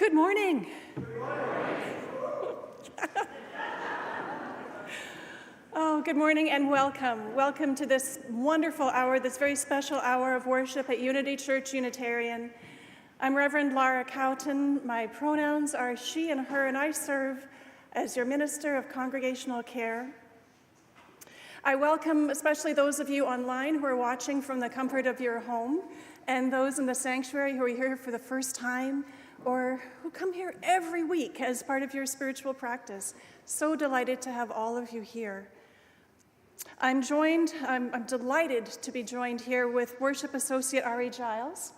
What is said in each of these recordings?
Good morning. Oh, good morning and welcome. Welcome to this wonderful hour, this very special hour of worship at Unity Church-Unitarian. I'm Reverend Laura Cowton. My pronouns are she and her, and I serve as your Minister of Congregational Care. I welcome especially those of you online who are watching from the comfort of your home, and those in the sanctuary who are here for the first time, or who come here every week as part of your spiritual practice. So delighted to have all of you here. I'm delighted to be joined here with Worship Associate Ari Giles.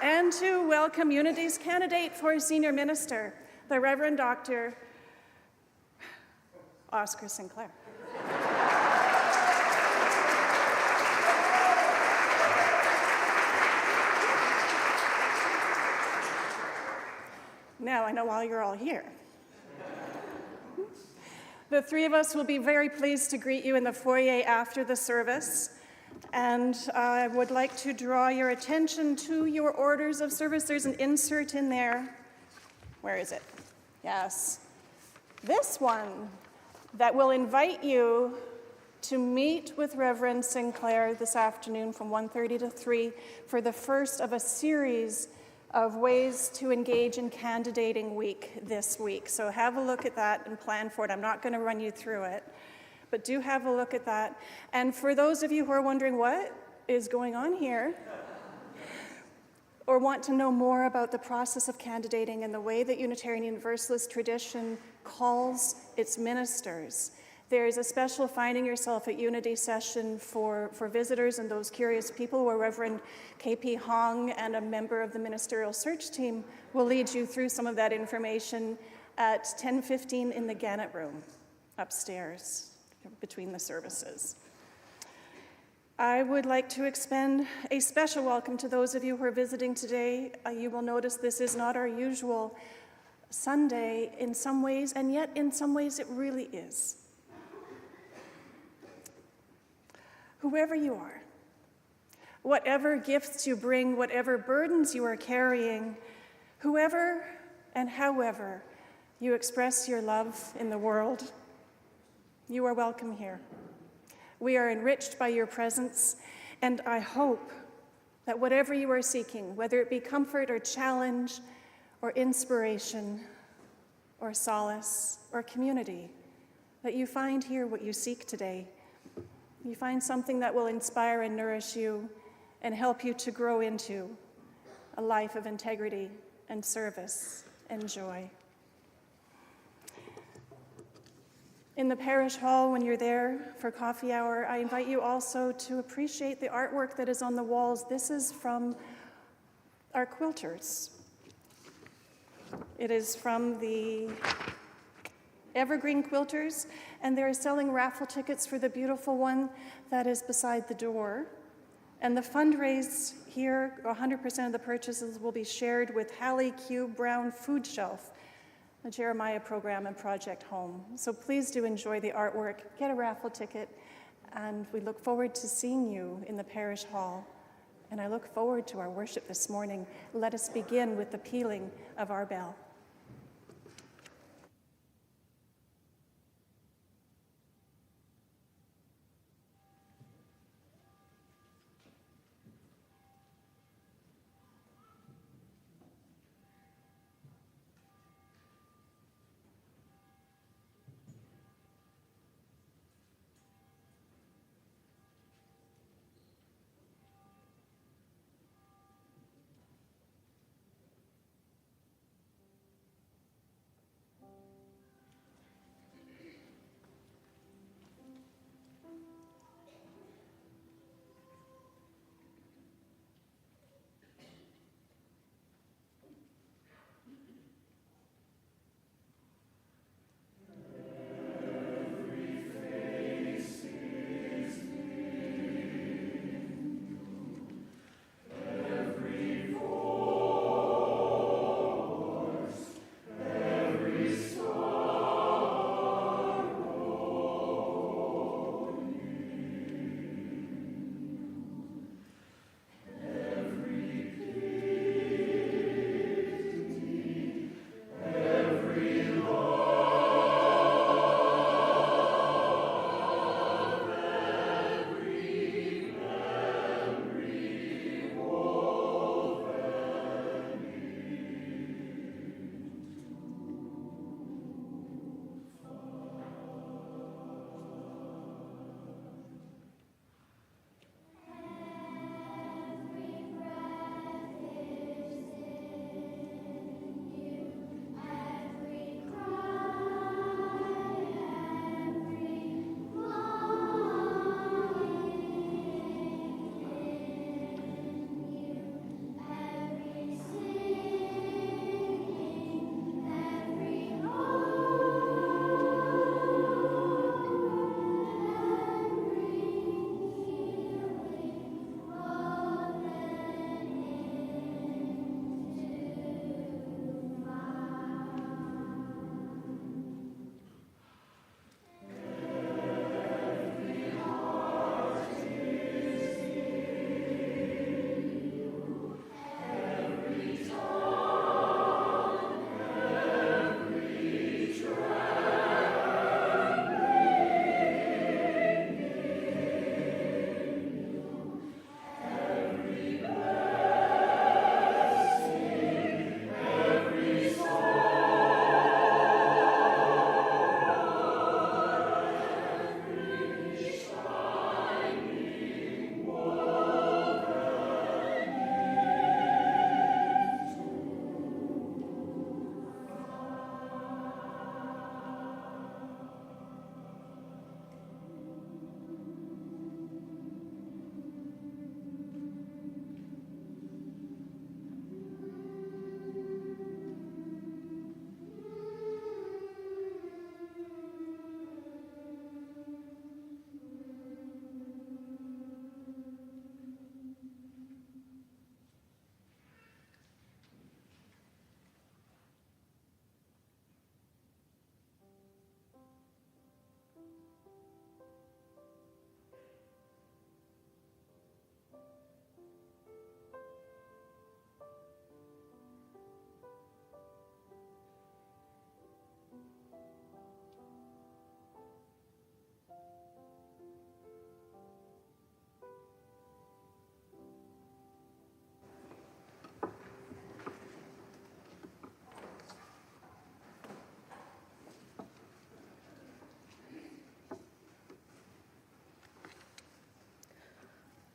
And to welcome Unity's candidate for Senior Minister, the Reverend Dr. Oscar Sinclair. Now I know why you're all here. The three of us will be very pleased to greet you in the foyer after the service. And I would like to draw your attention to your orders of service. There's an insert in there. Where is it? Yes. This one that will invite you to meet with Reverend Sinclair this afternoon from 1:30 to 3 for the first of a series of ways to engage in candidating week this week. So have a look at that and plan for it. I'm not going to run you through it, but do have a look at that. And for those of you who are wondering what is going on here, or want to know more about the process of candidating and the way that Unitarian Universalist tradition calls its ministers, there is a special Finding Yourself at Unity session for visitors and those curious people where Reverend K.P. Hong and a member of the ministerial search team will lead you through some of that information at 10:15 in the Gannett room upstairs between the services. I would like to extend a special welcome to those of you who are visiting today. You will notice this is not our usual Sunday in some ways, and yet in some ways it really is. Whoever you are, whatever gifts you bring, whatever burdens you are carrying, whoever and however you express your love in the world, you are welcome here. We are enriched by your presence, and I hope that whatever you are seeking, whether it be comfort or challenge or inspiration or solace or community, that you find here what you seek today. You find something that will inspire and nourish you and help you to grow into a life of integrity and service and joy. In the parish hall, when you're there for coffee hour, I invite you also to appreciate the artwork that is on the walls. This is from our quilters. It is from the Evergreen Quilters, and they're selling raffle tickets for the beautiful one that is beside the door. And the fundraise here, 100% of the purchases will be shared with Hallie Q. Brown Food Shelf, the Jeremiah program and Project Home. So please do enjoy the artwork, get a raffle ticket, and we look forward to seeing you in the parish hall. And I look forward to our worship this morning. Let us begin with the pealing of our bell.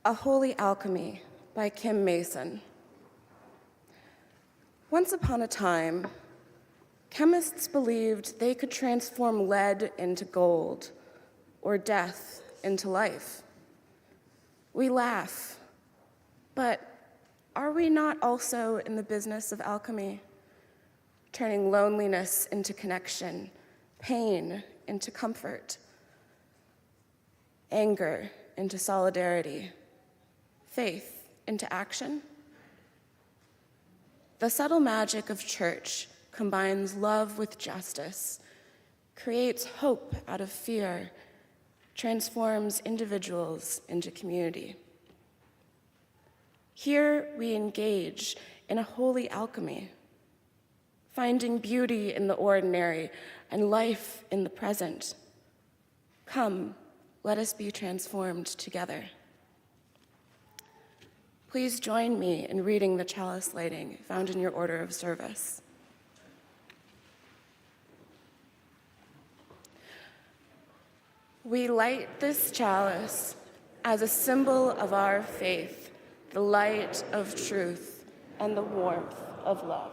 A Holy Alchemy by Kim Mason. Once upon a time, chemists believed they could transform lead into gold or death into life. We laugh, but are we not also in the business of alchemy, turning loneliness into connection, pain into comfort, anger into solidarity, faith into action? The subtle magic of church combines love with justice, creates hope out of fear, transforms individuals into community. Here we engage in a holy alchemy, finding beauty in the ordinary and life in the present. Come, let us be transformed together. Please join me in reading the chalice lighting found in your order of service. We light this chalice as a symbol of our faith, the light of truth and the warmth of love.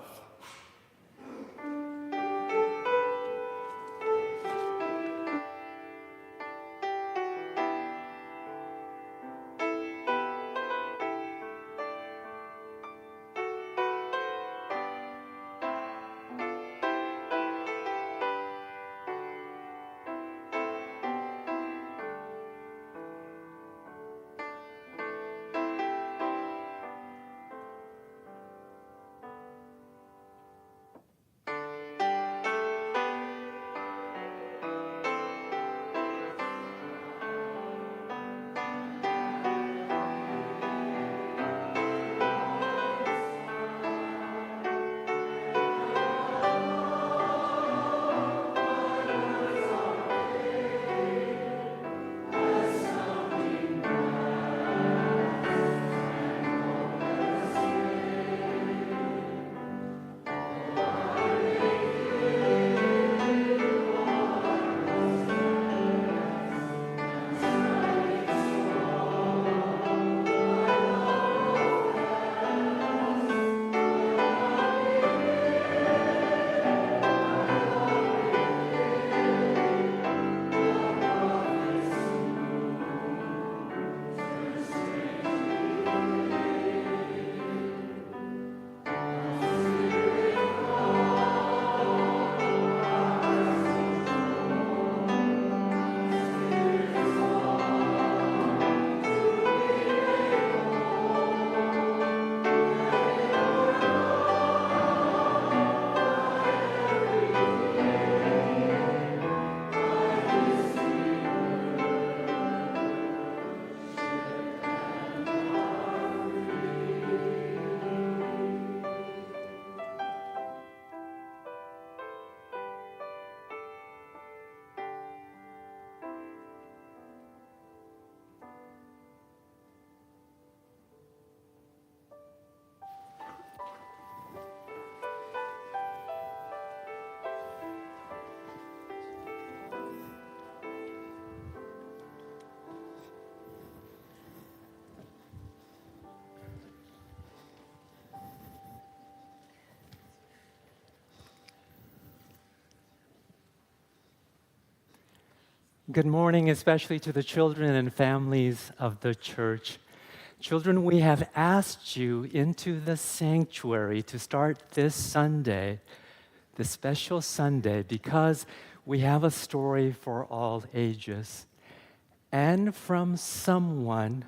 Good morning, especially to the children and families of the church. Children, we have asked you into the sanctuary to start this Sunday, this special Sunday, because we have a story for all ages. And from someone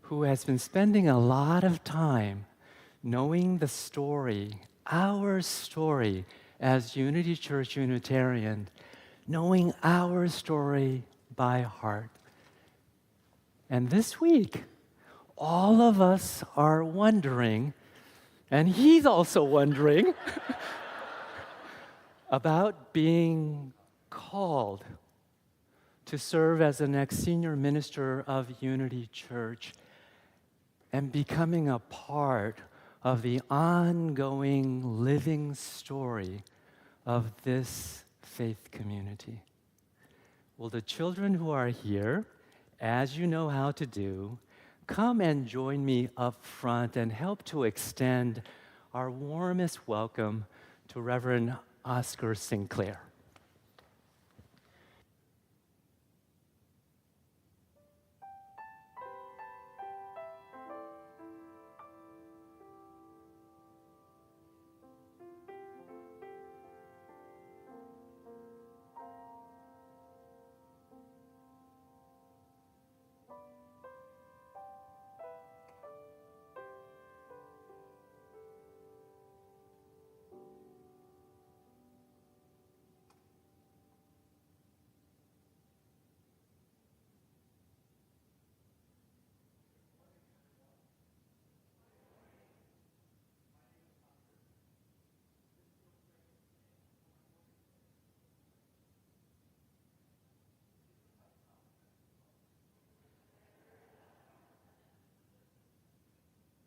who has been spending a lot of time knowing the story, our story as Unity Church-Unitarian, knowing our story by heart. And this week, all of us are wondering, and he's also wondering, about being called to serve as the next senior minister of Unity Church and becoming a part of the ongoing living story of this faith community. Well, the children who are here, as you know how to do, come and join me up front and help to extend our warmest welcome to Reverend Oscar Sinclair.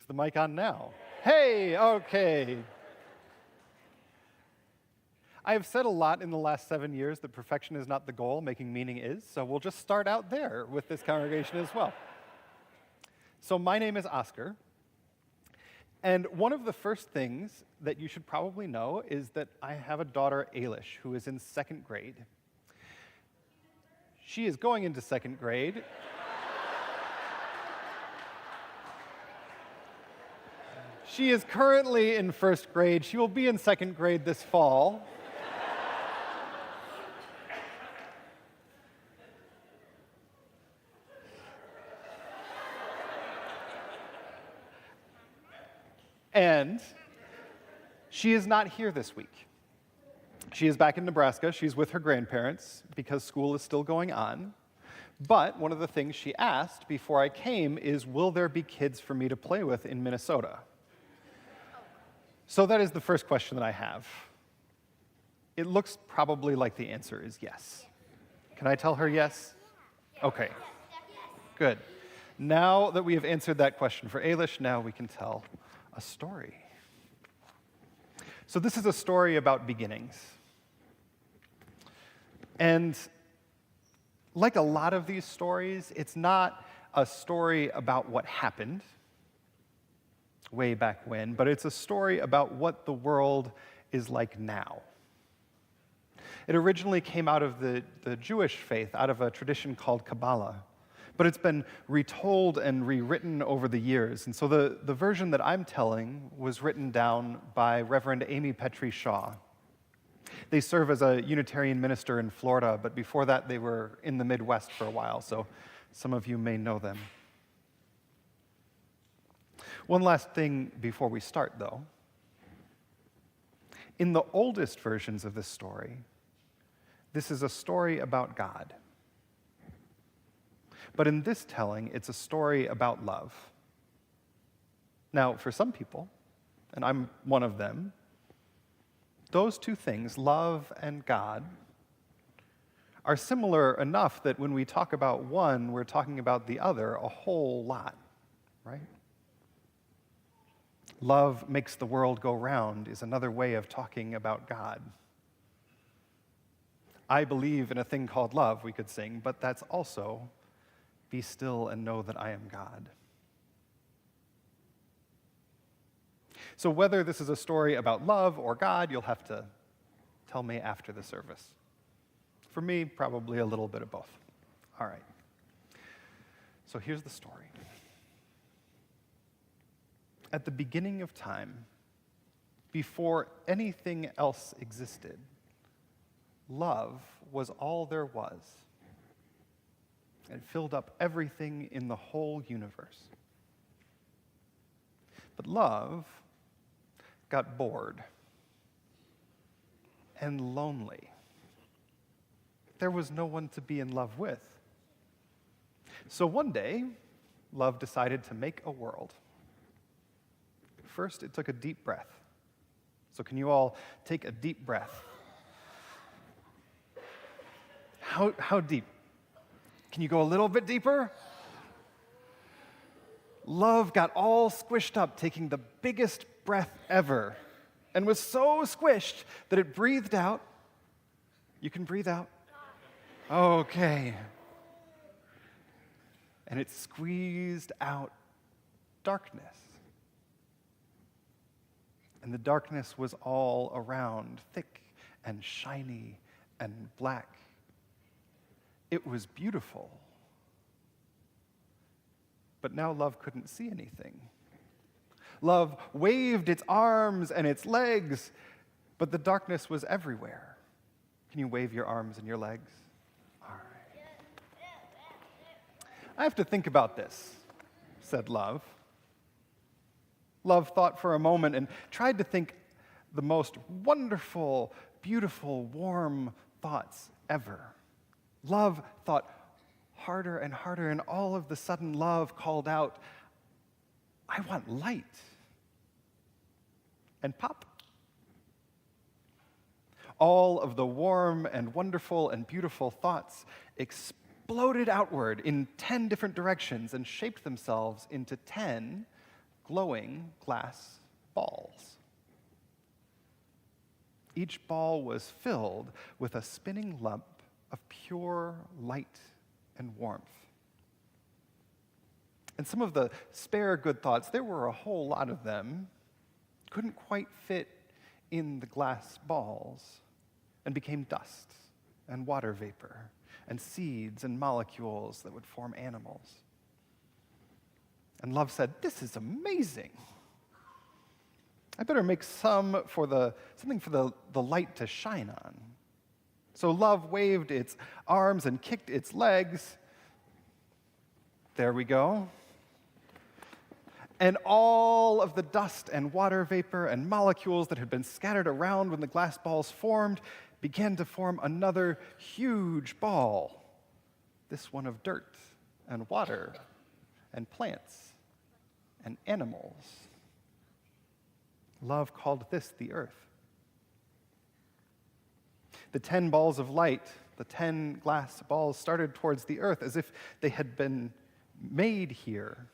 Is the mic on now? Hey, okay. I have said a lot in the last 7 years that perfection is not the goal, making meaning is, so we'll just start out there with this congregation as well. So my name is Oscar, and one of the first things that you should probably know is that I have a daughter, Ailish, who is in 2nd grade. She is going into 2nd grade. She is currently in 1st grade. She will be in 2nd grade this fall. And she is not here this week. She is back in Nebraska. She's with her grandparents because school is still going on. But one of the things she asked before I came is, will there be kids for me to play with in Minnesota? So that is the first question that I have. It looks probably like the answer is yes. Can I tell her yes? Okay, good. Now that we have answered that question for Ailish, now we can tell a story. So this is a story about beginnings. And like a lot of these stories, it's not a story about what happened way back when, but it's a story about what the world is like now. It originally came out of the Jewish faith, out of a tradition called Kabbalah, but it's been retold and rewritten over the years. And so the version that I'm telling was written down by Reverend Amy Petrie Shaw. They serve as a Unitarian minister in Florida, but before that they were in the Midwest for a while, so some of you may know them. One last thing before we start, though. In the oldest versions of this story, this is a story about God. But in this telling, it's a story about love. Now, for some people, and I'm one of them, those two things, love and God, are similar enough that when we talk about one, we're talking about the other a whole lot, right? Love makes the world go round is another way of talking about God. I believe in a thing called love, we could sing, but that's also be still and know that I am God. So whether this is a story about love or God, you'll have to tell me after the service. For me, probably a little bit of both. All right. So here's the story. At the beginning of time, before anything else existed, love was all there was. It filled up everything in the whole universe. But love got bored and lonely. There was no one to be in love with. So one day, love decided to make a world. First, it took a deep breath. So can you all take a deep breath? How deep? Can you go a little bit deeper? Love got all squished up, taking the biggest breath ever, and was so squished that it breathed out. You can breathe out? Okay. And it squeezed out darkness. And the darkness was all around, thick and shiny and black. It was beautiful. But now love couldn't see anything. Love waved its arms and its legs, but the darkness was everywhere. Can you wave your arms and your legs? All right. I have to think about this, said Love. Love thought for a moment and tried to think the most wonderful, beautiful, warm thoughts ever. Love thought harder and harder, and all of the sudden Love called out, "I want light." And pop. All of the warm and wonderful and beautiful thoughts exploded outward in 10 different directions and shaped themselves into 10 glowing glass balls. Each ball was filled with a spinning lump of pure light and warmth. And some of the spare good thoughts, there were a whole lot of them, couldn't quite fit in the glass balls and became dust and water vapor and seeds and molecules that would form animals. And Love said, "This is amazing. I better make something for the light to shine on." So Love waved its arms and kicked its legs. There we go. And all of the dust and water vapor and molecules that had been scattered around when the glass balls formed began to form another huge ball, this one of dirt and water and plants and animals. Love called this the earth. The 10 balls of light, the 10 glass balls, started towards the earth as if they had been made here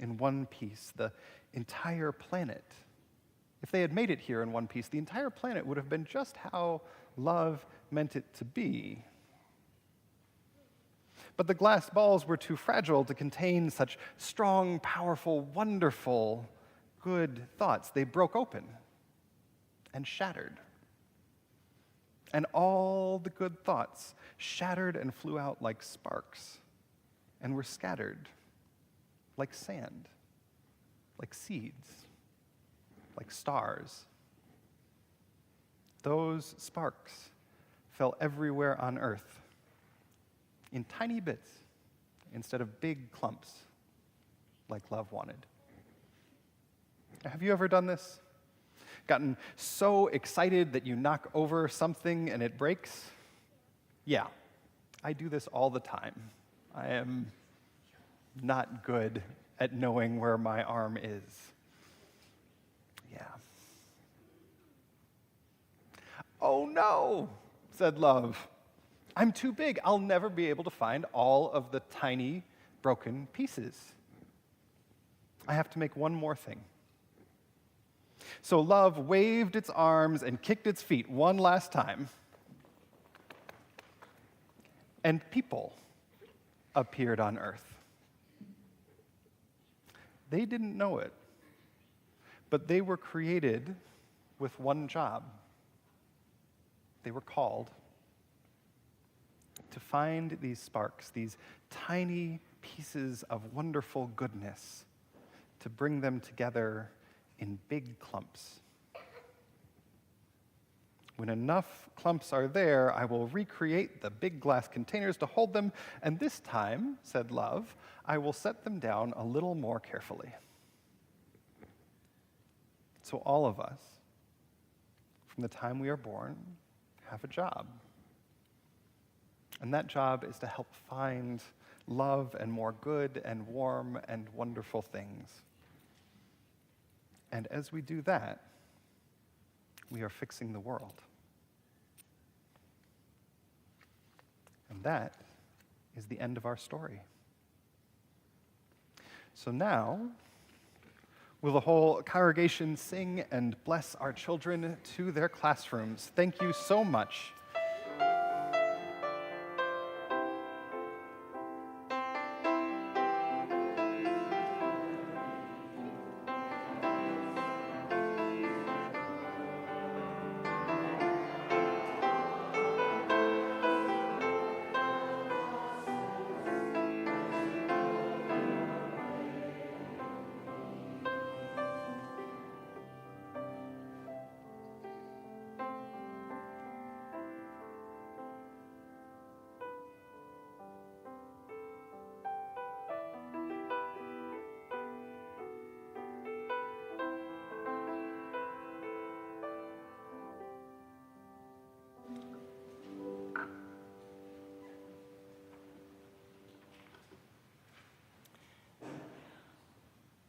in one piece, the entire planet. If they had made it here in one piece, the entire planet would have been just how Love meant it to be. But the glass balls were too fragile to contain such strong, powerful, wonderful, good thoughts. They broke open and shattered. And all the good thoughts shattered and flew out like sparks and were scattered like sand, like seeds, like stars. Those sparks fell everywhere on earth in tiny bits instead of big clumps like Love wanted. Have you ever done this? Gotten so excited that you knock over something and it breaks? Yeah, I do this all the time. I am not good at knowing where my arm is. Yeah. "Oh no," said Love. "I'm too big. I'll never be able to find all of the tiny broken pieces. I have to make one more thing." So Love waved its arms and kicked its feet one last time. And people appeared on earth. They didn't know it, but they were created with one job. They were called to find these sparks, these tiny pieces of wonderful goodness, to bring them together in big clumps. When enough clumps are there, I will recreate the big glass containers to hold them, and this time, said Love, I will set them down a little more carefully. So all of us, from the time we are born, have a job. And that job is to help find love and more good and warm and wonderful things. And as we do that, we are fixing the world. And that is the end of our story. So now, will the whole congregation sing and bless our children to their classrooms? Thank you so much.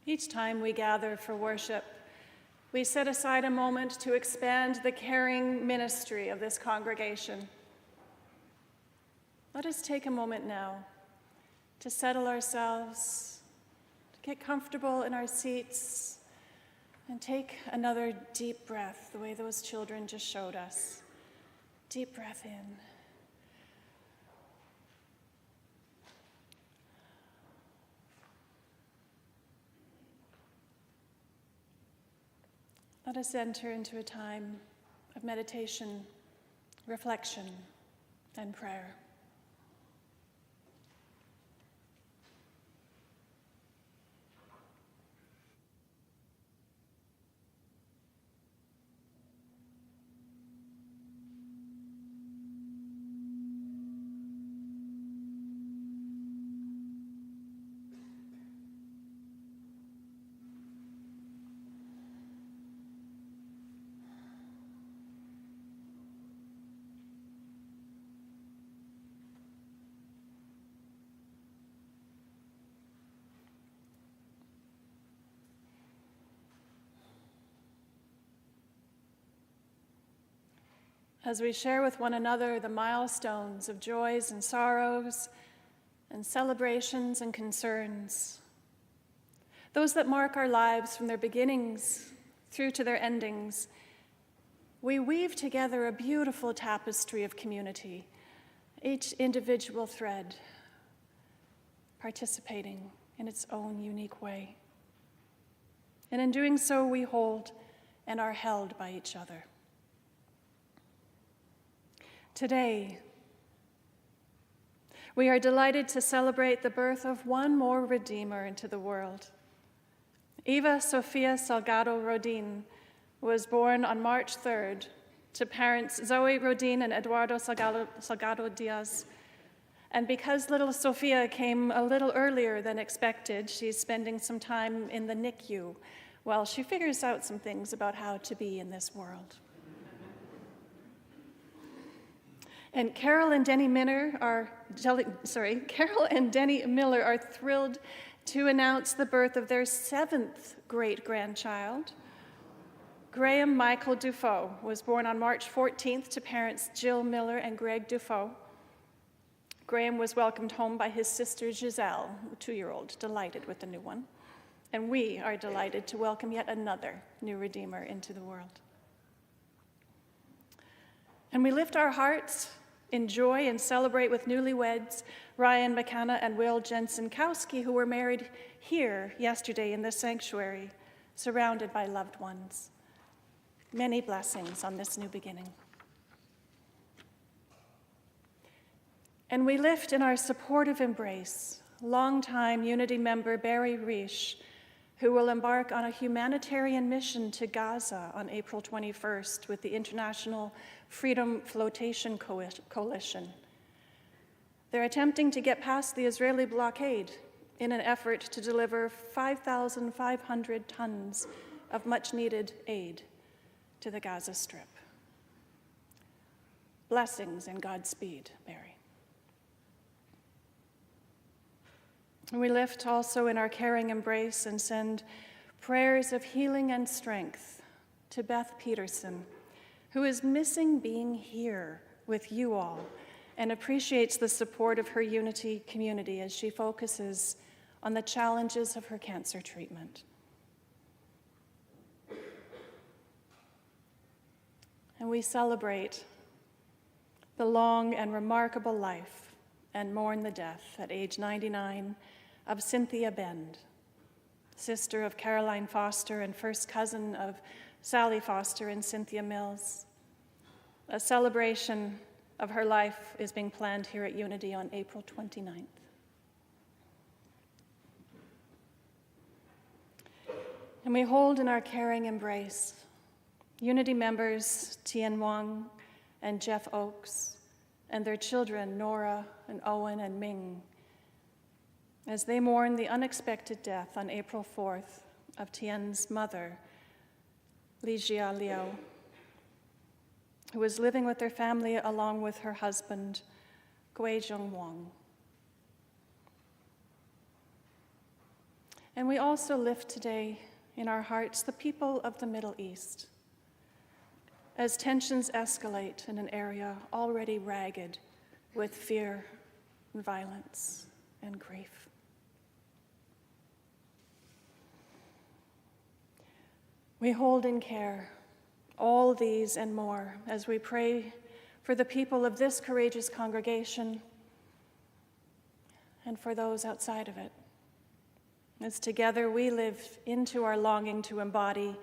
Each time we gather for worship, we set aside a moment to expand the caring ministry of this congregation. Let us take a moment now to settle ourselves, to get comfortable in our seats, and take another deep breath, the way those children just showed us. Deep breath in. Let us enter into a time of meditation, reflection, and prayer. As we share with one another the milestones of joys and sorrows and celebrations and concerns, those that mark our lives from their beginnings through to their endings, we weave together a beautiful tapestry of community, each individual thread participating in its own unique way. And in doing so, we hold and are held by each other. Today, we are delighted to celebrate the birth of one more Redeemer into the world. Eva Sofia Salgado Rodin was born on March 3rd to parents Zoe Rodin and Eduardo Salgado Diaz. And because little Sofia came a little earlier than expected, she's spending some time in the NICU while she figures out some things about how to be in this world. And Carol and Denny Miller are thrilled to announce the birth of their 7th great-grandchild. Graham Michael Dufault was born on March 14th to parents Jill Miller and Greg Dufault. Graham was welcomed home by his sister Giselle, a 2-year-old, delighted with the new one. And we are delighted to welcome yet another new Redeemer into the world. And we lift our hearts in joy and celebrate with newlyweds Ryan McKenna and Will Jensen-Kowski, who were married here yesterday in this sanctuary, surrounded by loved ones. Many blessings on this new beginning. And we lift in our supportive embrace longtime Unity member Barry Reish, who will embark on a humanitarian mission to Gaza on April 21st with the International Freedom Flotation Coalition. They're attempting to get past the Israeli blockade in an effort to deliver 5,500 tons of much-needed aid to the Gaza Strip. Blessings and Godspeed, Barry. And we lift also in our caring embrace and send prayers of healing and strength to Beth Peterson, who is missing being here with you all and appreciates the support of her Unity community as she focuses on the challenges of her cancer treatment. And we celebrate the long and remarkable life and mourn the death at age 99 of Cynthia Bend, sister of Caroline Foster and first cousin of Sally Foster and Cynthia Mills. A celebration of her life is being planned here at Unity on April 29th. And we hold in our caring embrace Unity members Tien Wang and Jeff Oakes and their children Nora and Owen and Ming as they mourn the unexpected death on April 4th of Tien's mother, Li Jia Liu, who was living with their family along with her husband, Gui Zheng Wang. And we also lift today in our hearts the people of the Middle East. As tensions escalate in an area already ragged with fear and violence and grief. We hold in care all these and more as we pray for the people of this courageous congregation and for those outside of it. As together we live into our longing to embody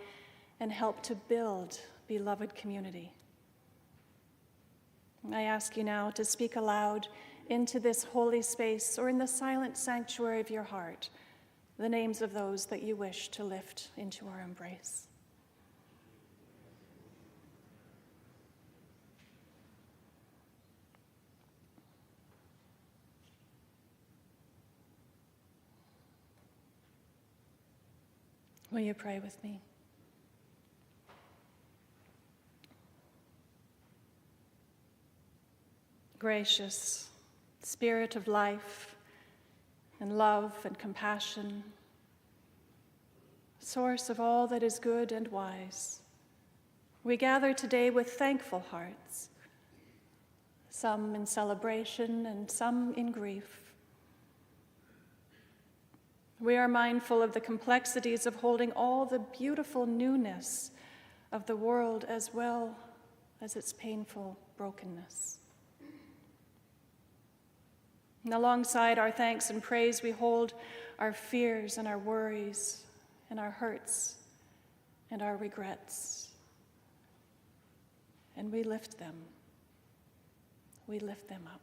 and help to build beloved community. I ask you now to speak aloud into this holy space or in the silent sanctuary of your heart the names of those that you wish to lift into our embrace. Will you pray with me? Gracious Spirit of life and love and compassion, source of all that is good and wise, we gather today with thankful hearts, some in celebration and some in grief. We are mindful of the complexities of holding all the beautiful newness of the world as well as its painful brokenness. And alongside our thanks and praise, we hold our fears and our worries and our hurts and our regrets. And we lift them. We lift them up.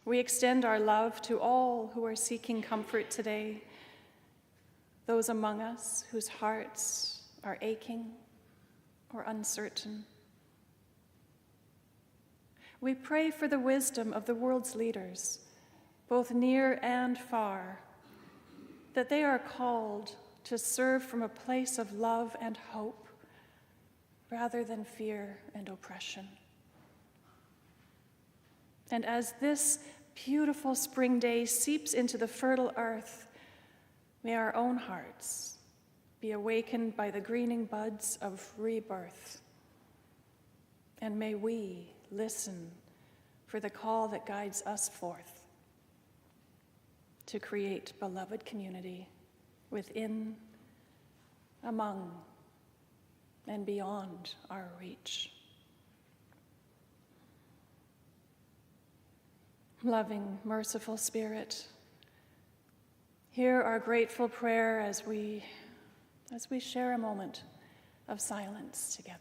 We extend our love to all who are seeking comfort today, those among us whose hearts are aching or uncertain. We pray for the wisdom of the world's leaders, both near and far, that they are called to serve from a place of love and hope rather than fear and oppression. And as this beautiful spring day seeps into the fertile earth, may our own hearts be awakened by the greening buds of rebirth. And may we listen for the call that guides us forth to create beloved community within, among, and beyond our reach. Loving, merciful Spirit, hear our grateful prayer as we share a moment of silence together.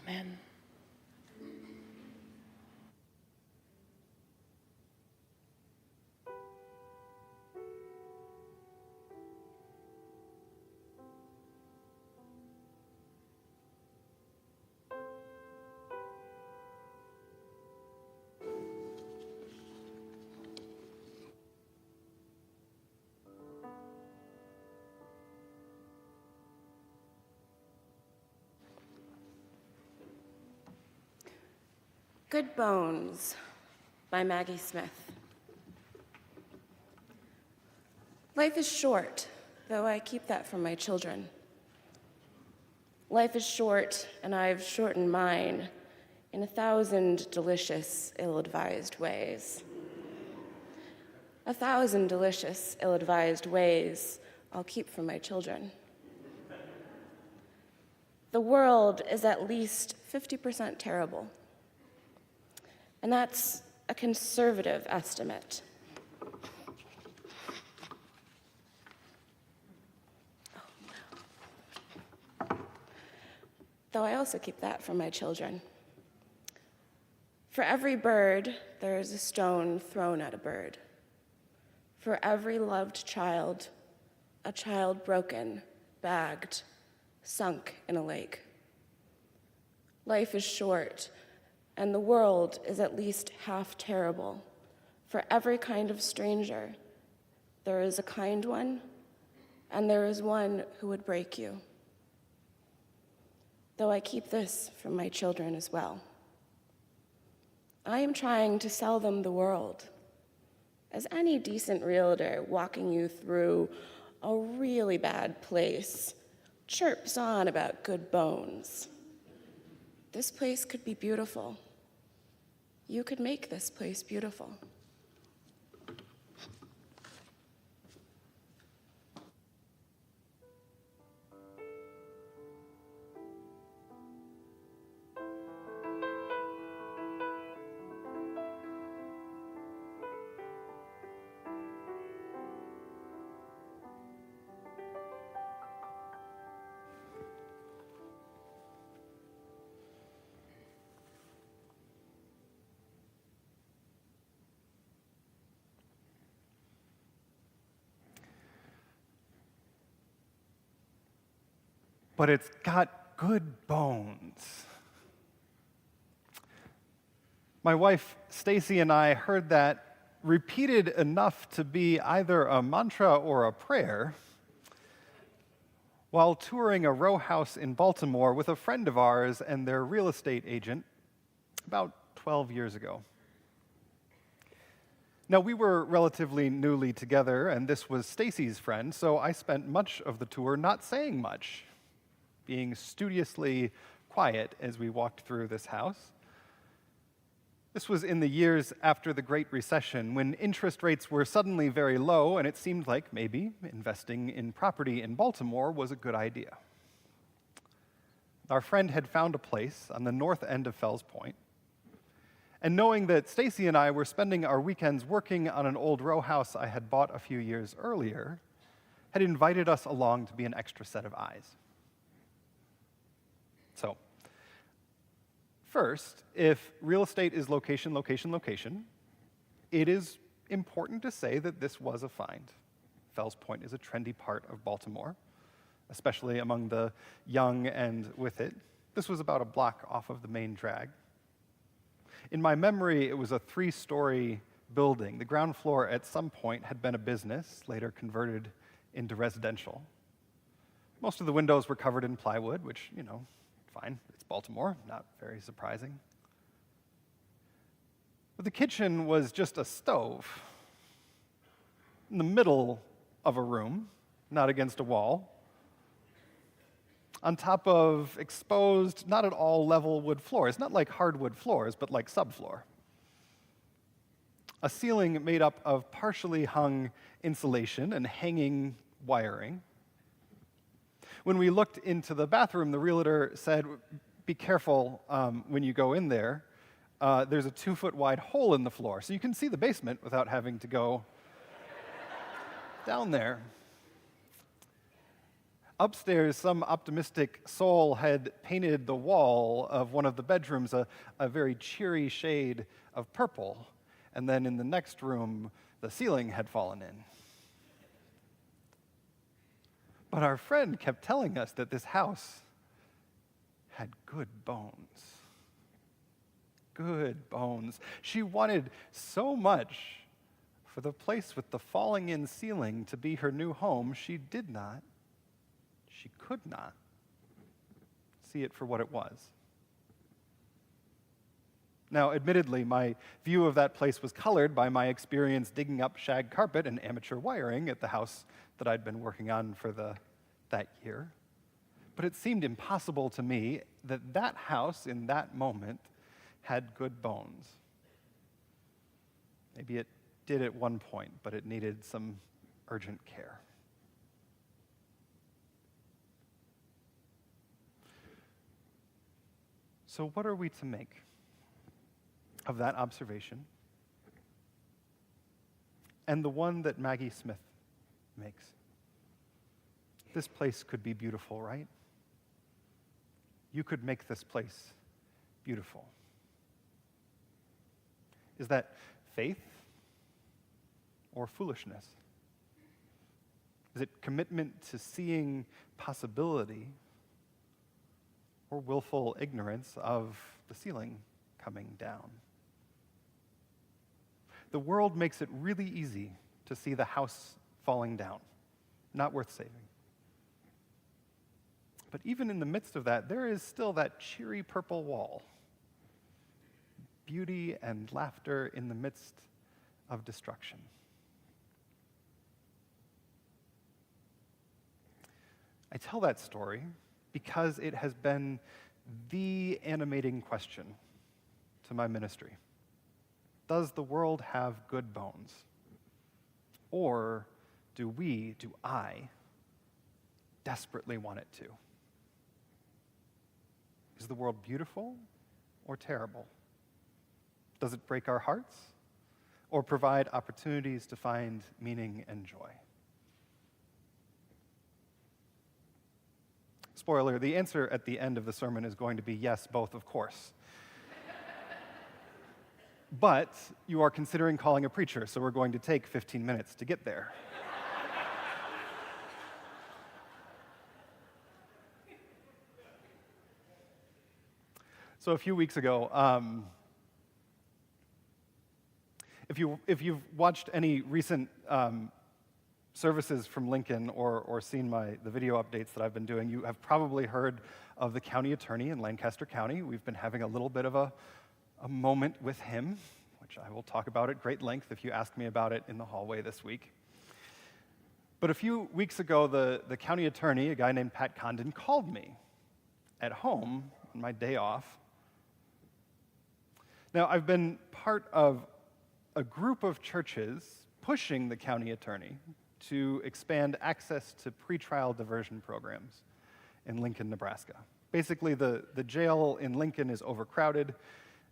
Amen. Good Bones by Maggie Smith. Life is short, though I keep that from my children. Life is short, and I've shortened mine in 1,000 delicious, ill-advised ways. 1,000 delicious, ill-advised ways I'll keep from my children. The world is at least 50% terrible, and that's a conservative estimate. Though I also keep that from my children. For every bird, there is a stone thrown at a bird. For every loved child, a child broken, bagged, sunk in a lake. Life is short, and the world is at least half terrible. For every kind of stranger, there is a kind one, and there is one who would break you. Though I keep this from my children as well. I am trying to sell them the world, as any decent realtor walking you through a really bad place chirps on about good bones. This place could be beautiful. You could make this place beautiful. But it's got good bones. My wife, Stacy, and I heard that repeated enough to be either a mantra or a prayer while touring a row house in Baltimore with a friend of ours and their real estate agent about 12 years ago. Now, we were relatively newly together, and this was Stacy's friend, so I spent much of the tour not saying much, being studiously quiet as we walked through this house. This was in the years after the Great Recession, when interest rates were suddenly very low, and it seemed like maybe investing in property in Baltimore was a good idea. Our friend had found a place on the north end of Fells Point, and knowing that Stacy and I were spending our weekends working on an old row house I had bought a few years earlier, had invited us along to be an extra set of eyes. So, first, if real estate is location, location, location, it is important to say that this was a find. Fells Point is a trendy part of Baltimore, especially among the young and with it. This was about a block off of the main drag. In my memory, it was a 3-story building. The ground floor at some point had been a business, later converted into residential. Most of the windows were covered in plywood, which, fine, it's Baltimore, not very surprising. But the kitchen was just a stove in the middle of a room, not against a wall, on top of exposed, not at all level wood floors, not like hardwood floors, but like subfloor. A ceiling made up of partially hung insulation and hanging wiring. When we looked into the bathroom, the realtor said, be careful when you go in there. There's a 2-foot wide hole in the floor, so you can see the basement without having to go down there. Upstairs, some optimistic soul had painted the wall of one of the bedrooms a very cheery shade of purple, and then in the next room, the ceiling had fallen in. But our friend kept telling us that this house had good bones. Good bones. She wanted so much for the place with the falling-in ceiling to be her new home, she could not see it for what it was. Now, admittedly, my view of that place was colored by my experience digging up shag carpet and amateur wiring at the house that I'd been working on for that year. But it seemed impossible to me that that house in that moment had good bones. Maybe it did at one point, but it needed some urgent care. So what are we to make of that observation and the one that Maggie Smith makes? This place could be beautiful, right? You could make this place beautiful. Is that faith or foolishness? Is it commitment to seeing possibility or willful ignorance of the ceiling coming down? The world makes it really easy to see the house falling down, not worth saving. But even in the midst of that, there is still that cheery purple wall. Beauty and laughter in the midst of destruction. I tell that story because it has been the animating question to my ministry. Does the world have good bones? Or do I, desperately want it to? Is the world beautiful or terrible? Does it break our hearts or provide opportunities to find meaning and joy? Spoiler, the answer at the end of the sermon is going to be yes, both, of course. But you are considering calling a preacher, so we're going to take 15 minutes to get there. So a few weeks ago, if you've watched any recent services from Lincoln or seen the video updates that I've been doing, you have probably heard of the county attorney in Lancaster County. We've been having a little bit of a moment with him, which I will talk about at great length if you ask me about it in the hallway this week. But a few weeks ago, the county attorney, a guy named Pat Condon, called me at home on my day off. Now, I've been part of a group of churches pushing the county attorney to expand access to pretrial diversion programs in Lincoln, Nebraska. Basically, the jail in Lincoln is overcrowded,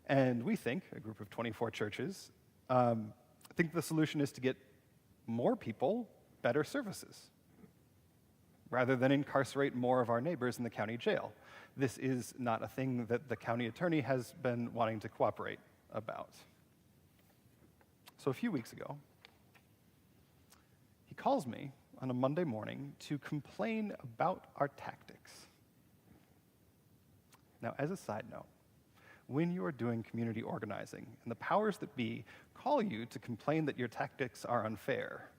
and we think, a group of 24 churches, think the solution is to get more people better services, rather than incarcerate more of our neighbors in the county jail. This is not a thing that the county attorney has been wanting to cooperate about. So a few weeks ago, he calls me on a Monday morning to complain about our tactics. Now, as a side note, when you are doing community organizing and the powers that be call you to complain that your tactics are unfair,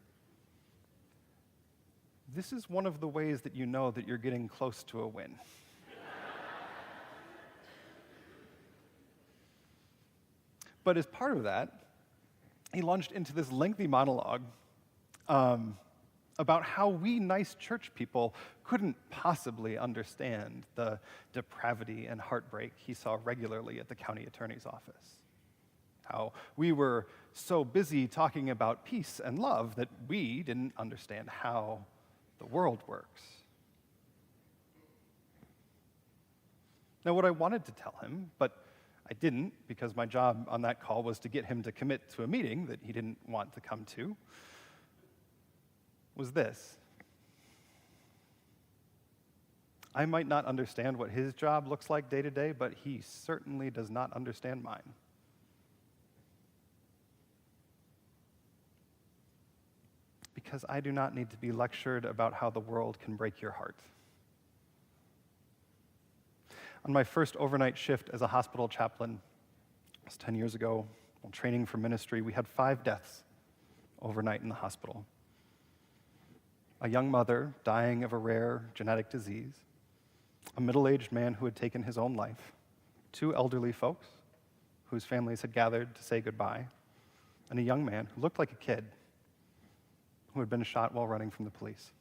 this is one of the ways that you know that you're getting close to a win. But as part of that, he launched into this lengthy monologue about how we nice church people couldn't possibly understand the depravity and heartbreak he saw regularly at the county attorney's office. How we were so busy talking about peace and love that we didn't understand how the world works. Now, what I wanted to tell him, but I didn't, because my job on that call was to get him to commit to a meeting that he didn't want to come to, was this. I might not understand what his job looks like day to day, but he certainly does not understand mine. Because I do not need to be lectured about how the world can break your heart. On my first overnight shift as a hospital chaplain, it was 10 years ago, while training for ministry, we had 5 deaths overnight in the hospital. A young mother dying of a rare genetic disease, a middle-aged man who had taken his own life, 2 elderly folks whose families had gathered to say goodbye, and a young man who looked like a kid who had been shot while running from the police.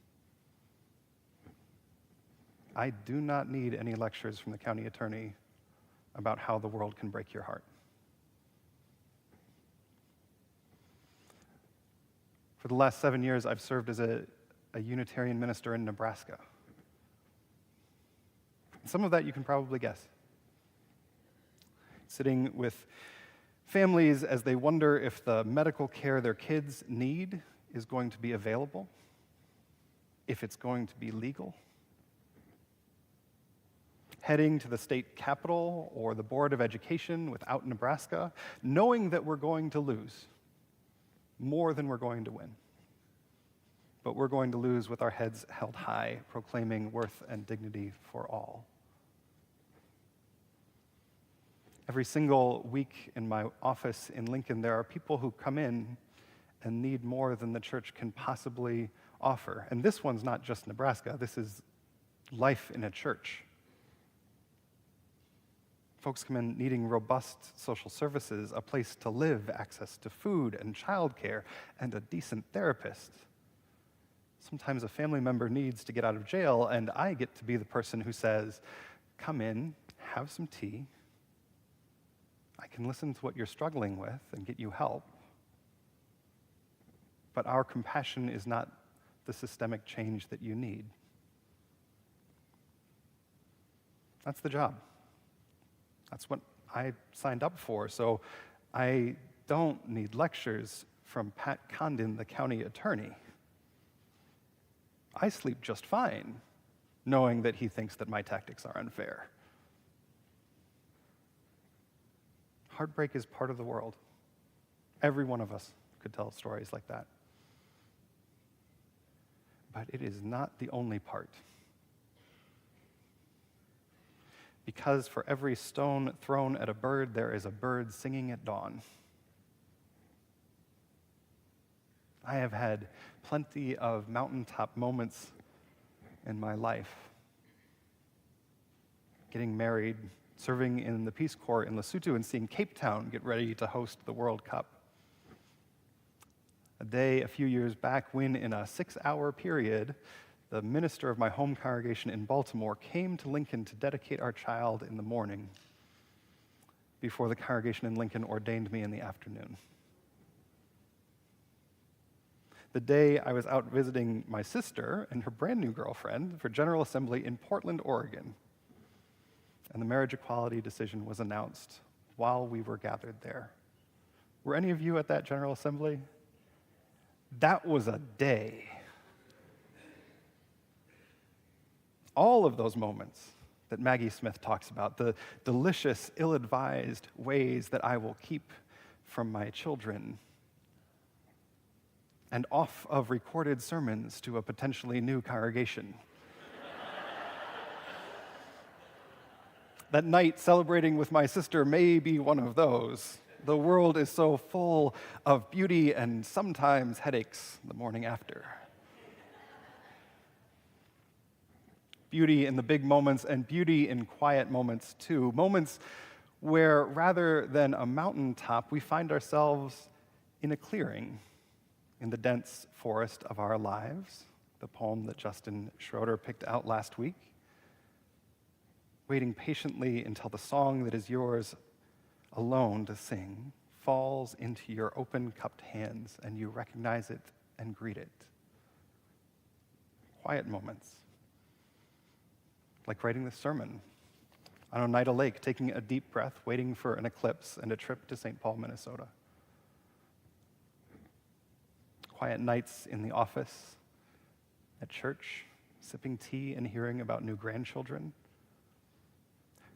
I do not need any lectures from the county attorney about how the world can break your heart. For the last 7 years, I've served as a Unitarian minister in Nebraska. Some of that you can probably guess. Sitting with families as they wonder if the medical care their kids need is going to be available, if it's going to be legal. Heading to the state capitol or the Board of Education without Nebraska, knowing that we're going to lose more than we're going to win. But we're going to lose with our heads held high, proclaiming worth and dignity for all. Every single week in my office in Lincoln, there are people who come in and need more than the church can possibly offer. And this one's not just Nebraska, this is life in a church. Folks come in needing robust social services, a place to live, access to food and childcare, and a decent therapist. Sometimes a family member needs to get out of jail, and I get to be the person who says, come in, have some tea. I can listen to what you're struggling with and get you help. But our compassion is not the systemic change that you need. That's the job. That's what I signed up for, so I don't need lectures from Pat Condon, the county attorney. I sleep just fine, knowing that he thinks that my tactics are unfair. Heartbreak is part of the world. Every one of us could tell stories like that. But it is not the only part. Because for every stone thrown at a bird, there is a bird singing at dawn. I have had plenty of mountaintop moments in my life. Getting married, serving in the Peace Corps in Lesotho, and seeing Cape Town get ready to host the World Cup. A day a few years back when, in a 6-hour period, the minister of my home congregation in Baltimore came to Lincoln to dedicate our child in the morning before the congregation in Lincoln ordained me in the afternoon. The day I was out visiting my sister and her brand new girlfriend for General Assembly in Portland, Oregon, and the marriage equality decision was announced while we were gathered there. Were any of you at that General Assembly? That was a day. All of those moments that Maggie Smith talks about, the delicious, ill-advised ways that I will keep from my children, and off of recorded sermons to a potentially new congregation. That night celebrating with my sister may be one of those. The world is so full of beauty and sometimes headaches the morning after. Beauty in the big moments and beauty in quiet moments too. Moments where rather than a mountaintop, we find ourselves in a clearing in the dense forest of our lives, the poem that Justin Schroeder picked out last week. Waiting patiently until the song that is yours alone to sing falls into your open cupped hands and you recognize it and greet it. Quiet moments. Like writing this sermon on Oneida Lake, taking a deep breath, waiting for an eclipse and a trip to St. Paul, Minnesota. Quiet nights in the office, at church, sipping tea and hearing about new grandchildren.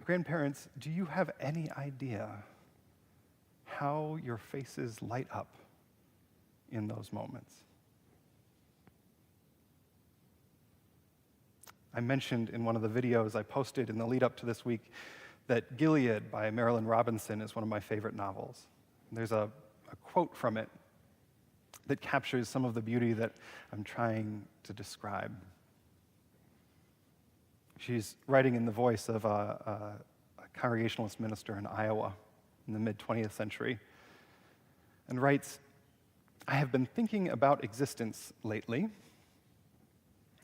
Grandparents, do you have any idea how your faces light up in those moments? I mentioned in one of the videos I posted in the lead up to this week that Gilead by Marilyn Robinson is one of my favorite novels. There's a quote from it that captures some of the beauty that I'm trying to describe. She's writing in the voice of a Congregationalist minister in Iowa. in the mid-20th century, and writes, "I have been thinking about existence lately.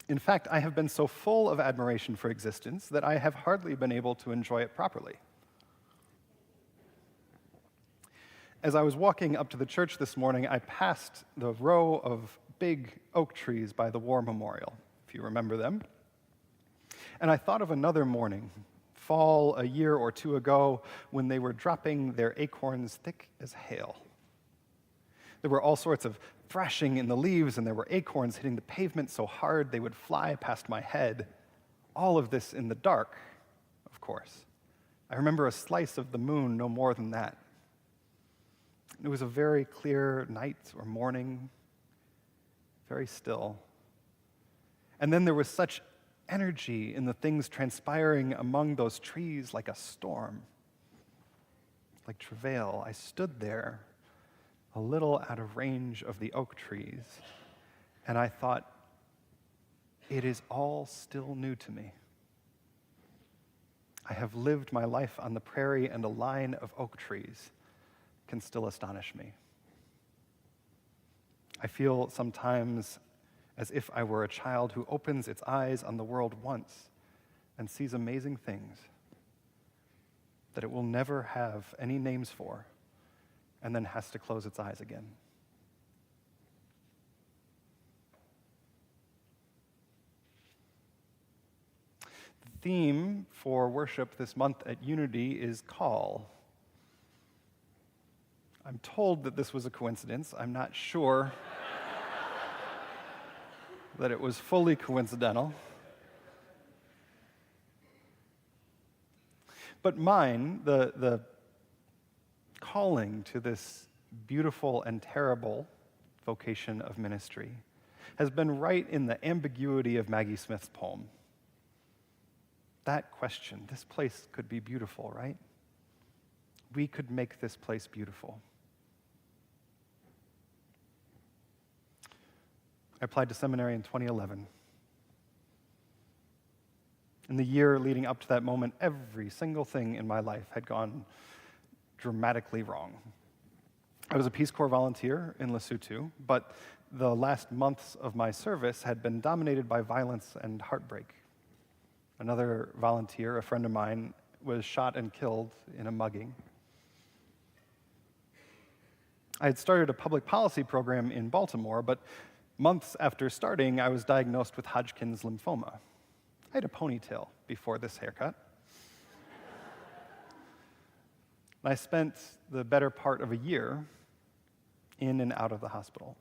In fact, I have been so full of admiration for existence that I have hardly been able to enjoy it properly. As I was walking up to the church this morning, I passed the row of big oak trees by the War Memorial, if you remember them. And I thought of another morning, fall a year or two ago, when they were dropping their acorns thick as hail. There were all sorts of thrashing in the leaves, and there were acorns hitting the pavement so hard they would fly past my head. All of this in the dark, of course. I remember a slice of the moon, no more than that. It was a very clear night or morning, very still. And then there was such energy in the things transpiring among those trees, like a storm, like travail. I stood there, a little out of range of the oak trees, and I thought, it is all still new to me. I have lived my life on the prairie, and a line of oak trees can still astonish me. I feel sometimes as if I were a child who opens its eyes on the world once and sees amazing things that it will never have any names for, and then has to close its eyes again. The theme for worship this month at Unity is call. I'm told that this was a coincidence. I'm not sure that it was fully coincidental. But mine, the calling to this beautiful and terrible vocation of ministry, has been right in the ambiguity of Maggie Smith's poem. That question, this place could be beautiful, right? We could make this place beautiful. I applied to seminary in 2011. In the year leading up to that moment, every single thing in my life had gone dramatically wrong. I was a Peace Corps volunteer in Lesotho, but the last months of my service had been dominated by violence and heartbreak. Another volunteer, a friend of mine, was shot and killed in a mugging. I had started a public policy program in Baltimore, but months after starting, I was diagnosed with Hodgkin's lymphoma. I had a ponytail before this haircut. And I spent the better part of a year in and out of the hospital.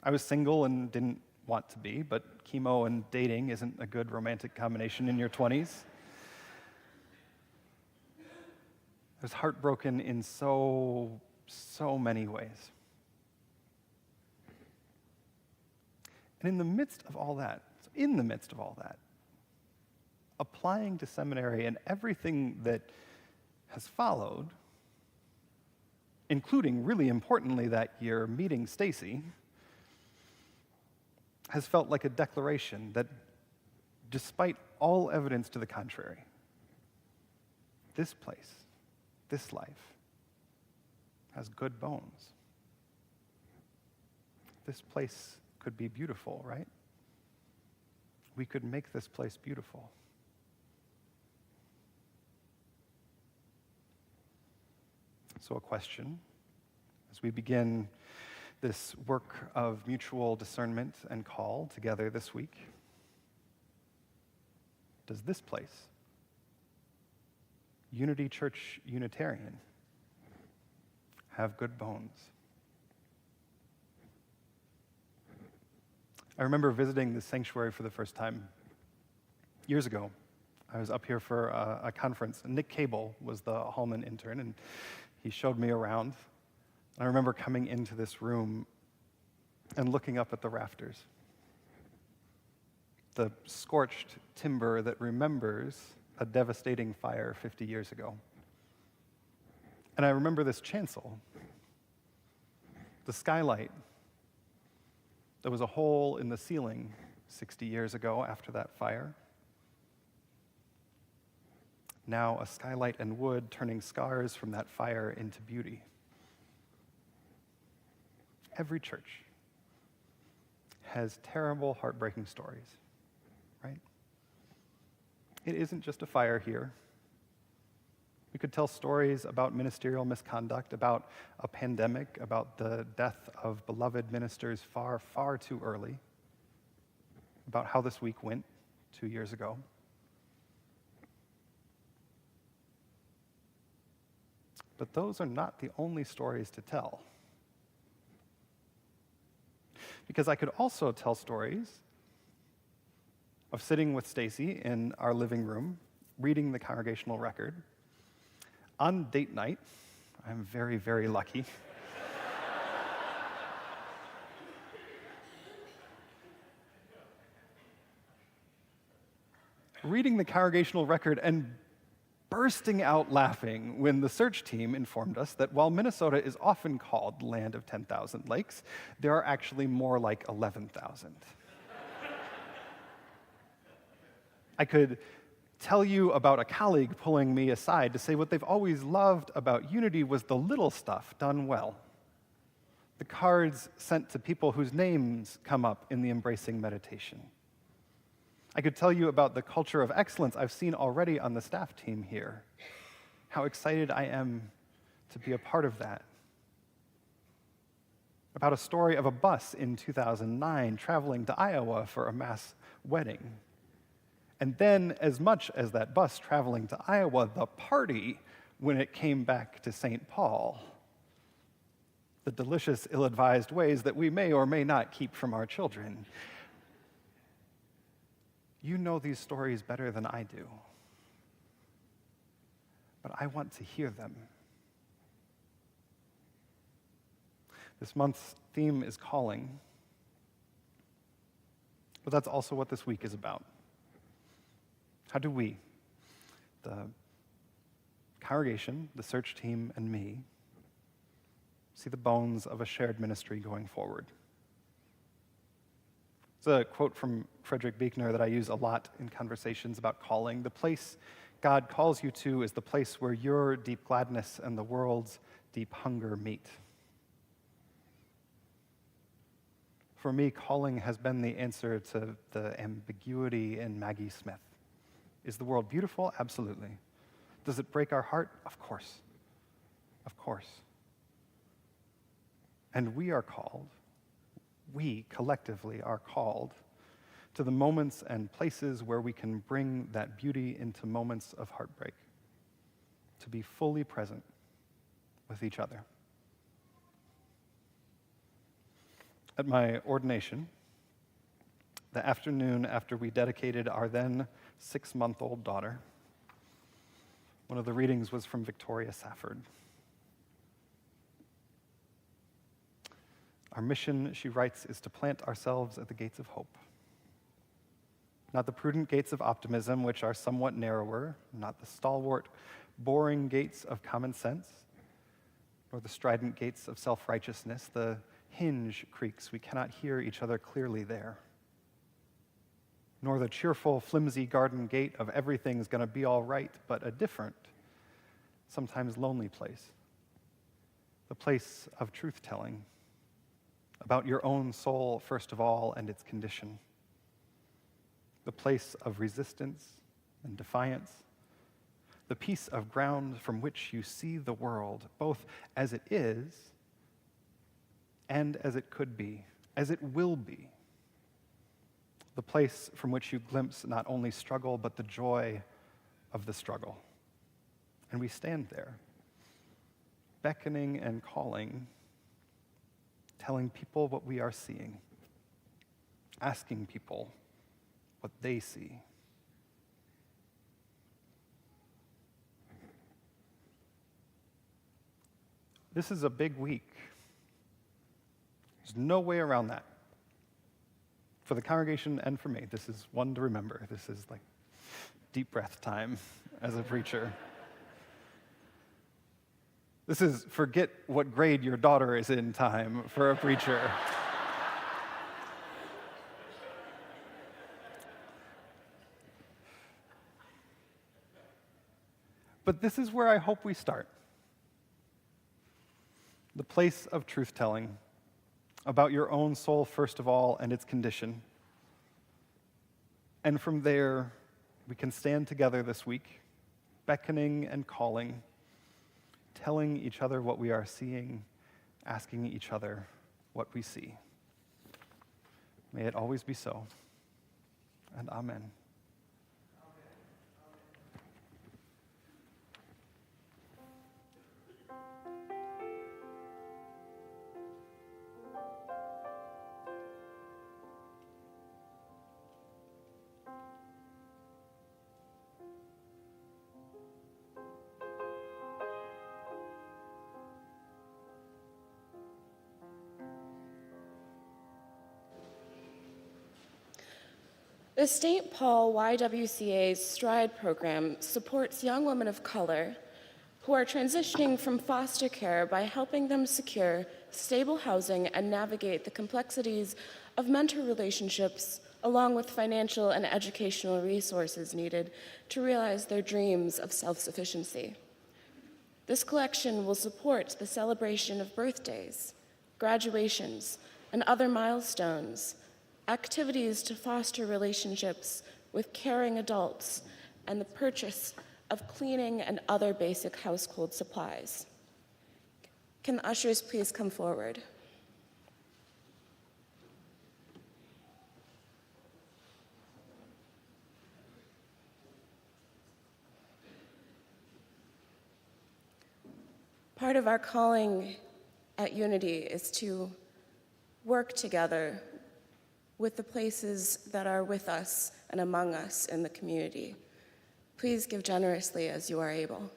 I was single and didn't want to be, but chemo and dating isn't a good romantic combination in your 20s. I was heartbroken in so many ways. And in the midst of all that, applying to seminary and everything that has followed, including, really importantly that year, meeting Stacy, has felt like a declaration that, despite all evidence to the contrary, this place, this life, has good bones. This place could be beautiful, right? We could make this place beautiful. So a question, as we begin this work of mutual discernment and call together this week: does this place, Unity Church-Unitarian, have good bones? I remember visiting this sanctuary for the first time years ago. I was up here for a conference, and Nick Cable was the Hallman intern, and he showed me around. And I remember coming into this room and looking up at the rafters, the scorched timber that remembers a devastating fire 50 years ago. And I remember this chancel, the skylight. There was a hole in the ceiling 60 years ago after that fire. now a skylight and wood, turning scars from that fire into beauty. Every church has terrible, heartbreaking stories, right? It isn't just a fire here. We could tell stories about ministerial misconduct, about a pandemic, about the death of beloved ministers far, far too early, about how this week went 2 years ago. But those are not the only stories to tell. Because I could also tell stories of sitting with Stacy in our living room, reading the congregational record. On date night, I'm very, very lucky. Reading the congregational record and bursting out laughing when the search team informed us that while Minnesota is often called the land of 10,000 lakes, there are actually more like 11,000. I could tell you about a colleague pulling me aside to say what they've always loved about Unity was the little stuff done well. The cards sent to people whose names come up in the embracing meditation. I could tell you about the culture of excellence I've seen already on the staff team here, how excited I am to be a part of that. About a story of a bus in 2009 traveling to Iowa for a mass wedding. And then, as much as that bus traveling to Iowa, the party when it came back to St. Paul. The delicious, ill-advised ways that we may or may not keep from our children. You know these stories better than I do, but I want to hear them. This month's theme is calling, but that's also what this week is about. How do we, the congregation, the search team, and me, see the bones of a shared ministry going forward? It's a quote from Frederick Buechner that I use a lot in conversations about calling. The place God calls you to is the place where your deep gladness and the world's deep hunger meet. For me, calling has been the answer to the ambiguity in Maggie Smith. Is the world beautiful? Absolutely. Does it break our heart? Of course. Of course. And we are called, we collectively are called to the moments and places where we can bring that beauty into moments of heartbreak, to be fully present with each other. At my ordination, the afternoon after we dedicated our then 6-month-old daughter, one of the readings was from Victoria Safford. Our mission, she writes, is to plant ourselves at the gates of hope. Not the prudent gates of optimism, which are somewhat narrower, not the stalwart, boring gates of common sense, nor the strident gates of self-righteousness, the hinge creaks we cannot hear each other clearly there, nor the cheerful, flimsy garden gate of everything's gonna be all right, but a different, sometimes lonely place, the place of truth-telling, about your own soul, first of all, and its condition. The place of resistance and defiance. The piece of ground from which you see the world, both as it is and as it could be, as it will be. The place from which you glimpse not only struggle, but the joy of the struggle. And we stand there, beckoning and calling, telling people what we are seeing, asking people what they see. This is a big week. There's no way around that. For the congregation and for me, this is one to remember. This is like deep breath time as a preacher. This is forget what grade your daughter is in time for a preacher. But this is where I hope we start. The place of truth-telling about your own soul, first of all, and its condition. And from there, we can stand together this week, beckoning and calling, telling each other what we are seeing, asking each other what we see. May it always be so, and amen. The St. Paul YWCA's STRIDE program supports young women of color who are transitioning from foster care by helping them secure stable housing and navigate the complexities of mentor relationships, along with financial and educational resources needed to realize their dreams of self-sufficiency. This collection will support the celebration of birthdays, graduations, and other milestones, activities to foster relationships with caring adults, and the purchase of cleaning and other basic household supplies. Can the ushers please come forward? Part of our calling at Unity is to work together with the places that are with us and among us in the community. Please give generously as you are able.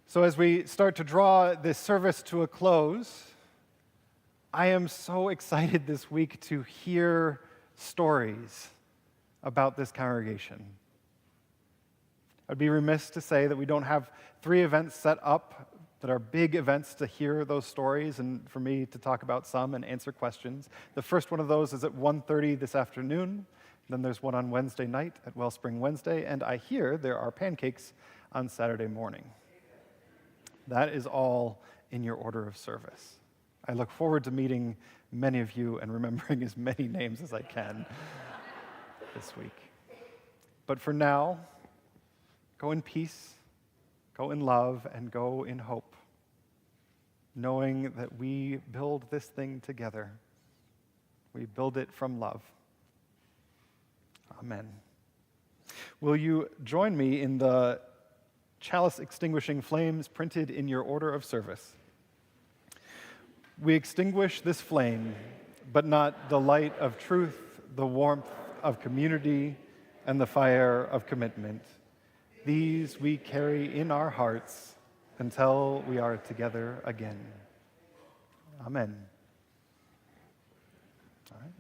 So as we start to draw this service to a close, I am so excited this week to hear stories about this congregation. I'd be remiss to say that we don't have 3 events set up that are big events to hear those stories and for me to talk about some and answer questions. The first one of those is at 1:30 this afternoon. Then there's one on Wednesday night at Wellspring Wednesday, and I hear there are pancakes on Saturday morning. That is all in your order of service. I look forward to meeting many of you and remembering as many names as I can this week. But for now, go in peace, go in love, and go in hope, knowing that we build this thing together. We build it from love. Amen. Will you join me in the chalice extinguishing flames printed in your order of service? We extinguish this flame, but not the light of truth, the warmth of community, and the fire of commitment. These we carry in our hearts until we are together again. Amen. All right.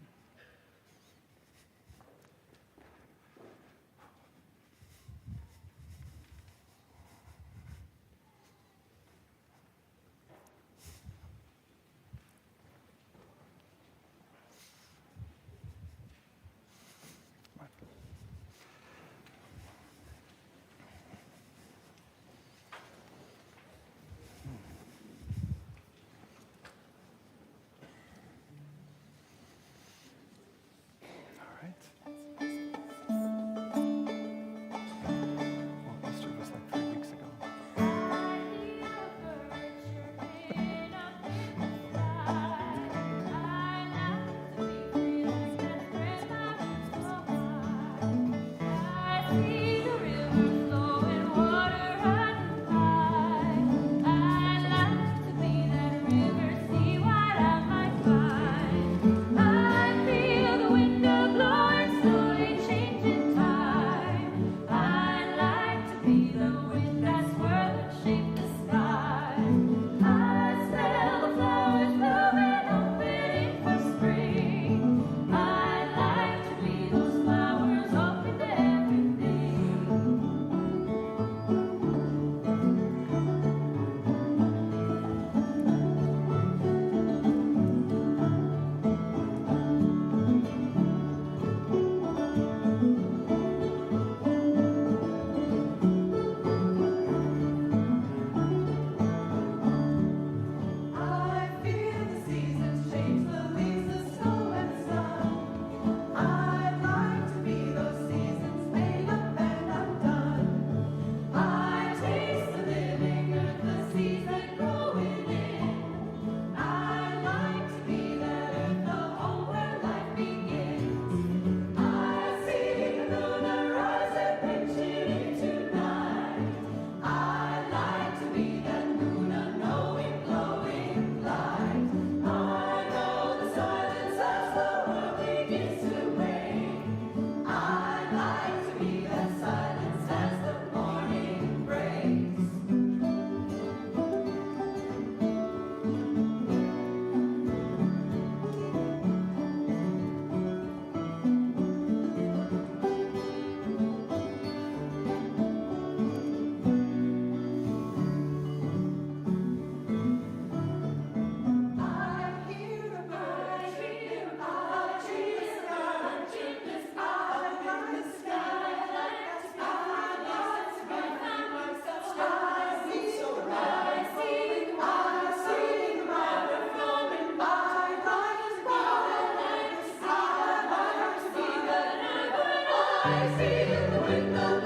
I see in the window.